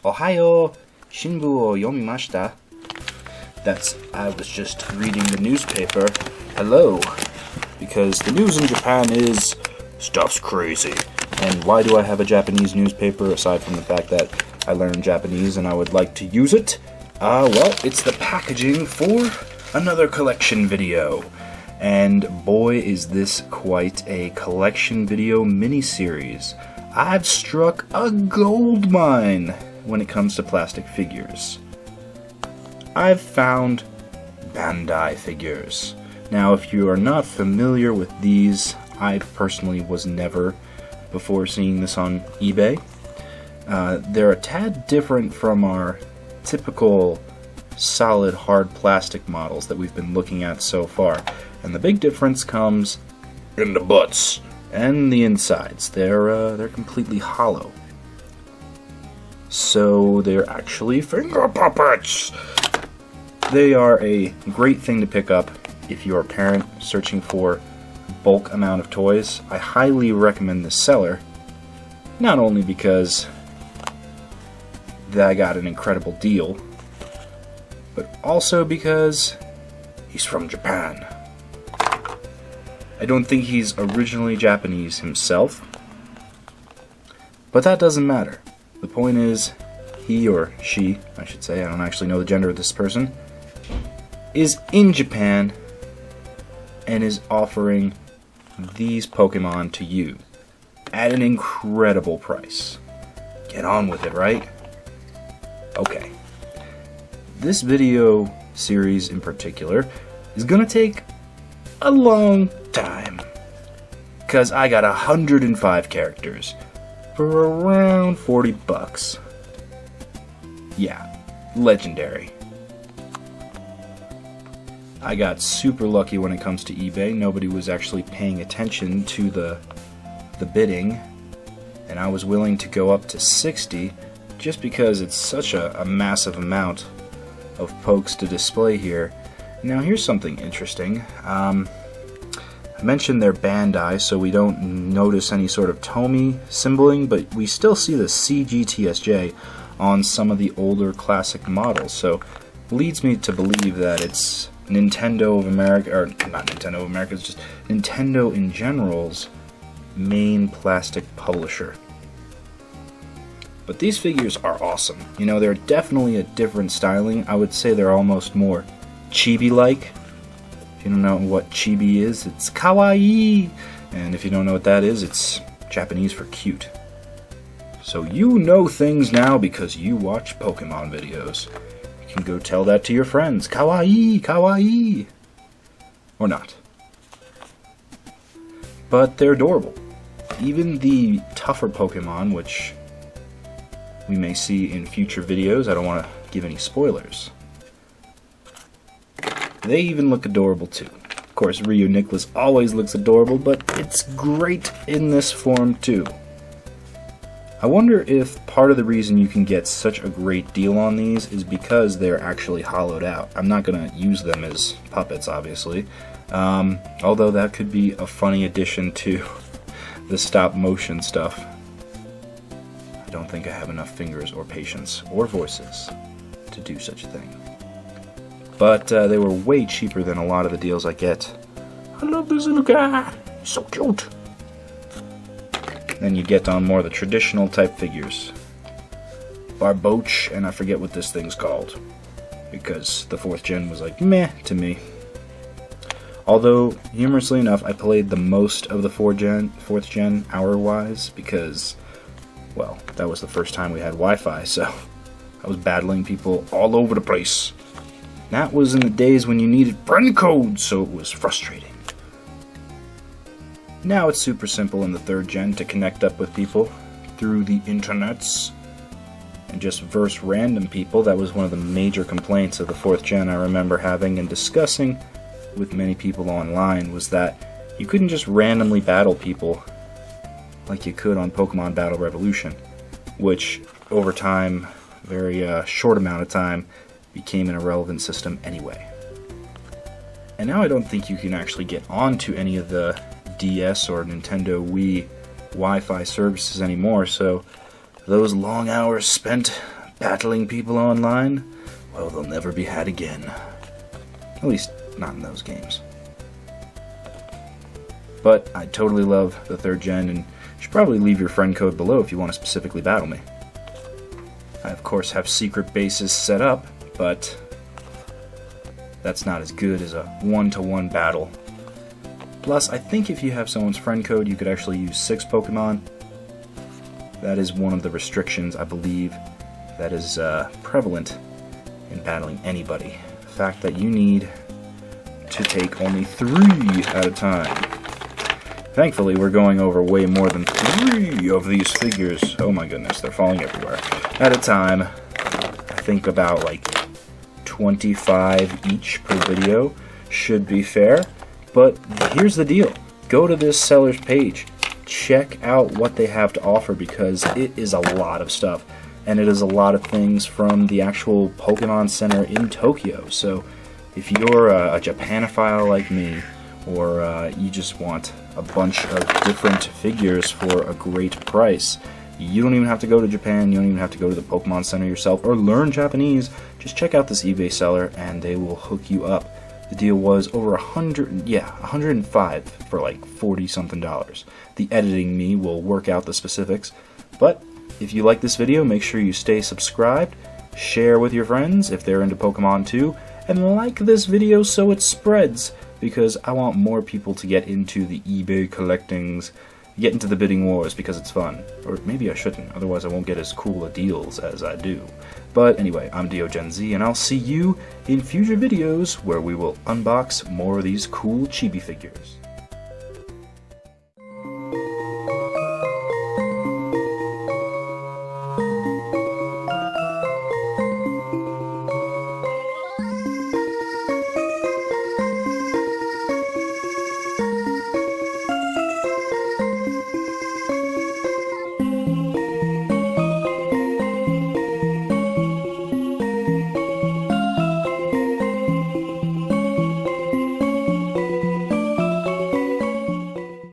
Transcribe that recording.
Ohayo Shinbu o yomimashita. I was just reading the newspaper. Hello. Because the news in Japan is, stuff's crazy. And why do I have a Japanese newspaper aside from the fact that I learned Japanese and I would like to use it? Well, it's the packaging for another collection video. And boy, is this quite a collection video mini-series. I've struck a gold mine when it comes to plastic figures. I've found Bandai figures. Now, if you are not familiar with these, I personally was never before seeing this on eBay. They're a tad different from our typical solid hard plastic models that we've been looking at so far. And the big difference comes in the butts and the insides. They're completely hollow. So they're actually finger puppets. They are a great thing to pick up if you're a parent searching for bulk amount of toys. I highly recommend this seller, not only because I got an incredible deal, but also because he's from Japan. I don't think he's originally Japanese himself, but that doesn't matter. The point is, he or she, I should say, I don't actually know the gender of this person, is in Japan and is offering these Pokemon to you at an incredible price. Get on with it, right? Okay. This video series in particular is gonna take a long time, because I got 105 characters for around 40 bucks. Yeah, legendary. I got super lucky when it comes to eBay. Nobody was actually paying attention to the bidding, and I was willing to go up to 60 just because it's such a massive amount of pokes to display here. Now here's something interesting. I mentioned they're Bandai, so we don't notice any sort of Tomy symboling, but we still see the CGTSJ on some of the older classic models, so leads me to believe that it's Nintendo of America, or not Nintendo of America, it's just Nintendo in general's main plastic publisher. But these figures are awesome. You know, they're definitely a different styling. I would say they're almost more chibi-like. If you don't know what chibi is, it's kawaii. And if you don't know what that is, it's Japanese for cute. So you know things now because you watch Pokemon videos. You can go tell that to your friends. Kawaii, kawaii. Or not. But they're adorable. Even the tougher Pokemon, which we may see in future videos, I don't want to give any spoilers, they even look adorable too. Of course, Ryu Nicholas always looks adorable, but it's great in this form too. I wonder if part of the reason you can get such a great deal on these is because they're actually hollowed out. I'm not going to use them as puppets, obviously, although that could be a funny addition to the stop motion stuff. I don't think I have enough fingers or patience or voices to do such a thing. But they were way cheaper than a lot of the deals I get. I love this little guy. He's so cute. Then you get on more of the traditional type figures. Barboach, and I forget what this thing's called, because the 4th gen was like meh to me. Although, humorously enough, I played the most of the 4th gen hour-wise, because, well, that was the first time we had Wi-Fi, so I was battling people all over the place. That was in the days when you needed friend codes, so it was frustrating. Now it's super simple in the 3rd gen to connect up with people through the internets and just verse random people. That was one of the major complaints of the 4th gen I remember having and discussing with many people online, was that you couldn't just randomly battle people like you could on Pokemon Battle Revolution, which over time, very short amount of time, became an irrelevant system anyway. And now I don't think you can actually get onto any of the DS or Nintendo Wii Wi-Fi services anymore, so those long hours spent battling people online, well, they'll never be had again. At least, not in those games. But I totally love the 3rd gen, and you should probably leave your friend code below if you want to specifically battle me. I, of course, have secret bases set up, but that's not as good as a one-to-one battle. Plus, I think if you have someone's friend code, you could actually use 6 Pokemon. That is one of the restrictions, I believe, that is prevalent in battling anybody. The fact that you need to take only 3 at a time. Thankfully, we're going over way more than 3 of these figures. Oh my goodness, they're falling everywhere. At a time, I think about like 25 each per video should be fair. But here's the deal. Go to this seller's page. Check out what they have to offer, because it is a lot of stuff. And it is a lot of things from the actual Pokemon Center in Tokyo. So if you're a Japanophile like me, or you just want a bunch of different figures for a great price, you don't even have to go to Japan, you don't even have to go to the Pokemon Center yourself or learn Japanese. Just check out this eBay seller and they will hook you up. The deal was over 105 for like $40-something. The editing me will work out the specifics. But if you like this video, make sure you stay subscribed, share with your friends if they're into Pokemon too, and like this video so it spreads, because I want more people to get into the eBay collectings, get into the bidding wars because it's fun. Or maybe I shouldn't, otherwise I won't get as cool a deals as I do. But anyway, I'm DeoGenZ, and I'll see you in future videos where we will unbox more of these cool chibi figures.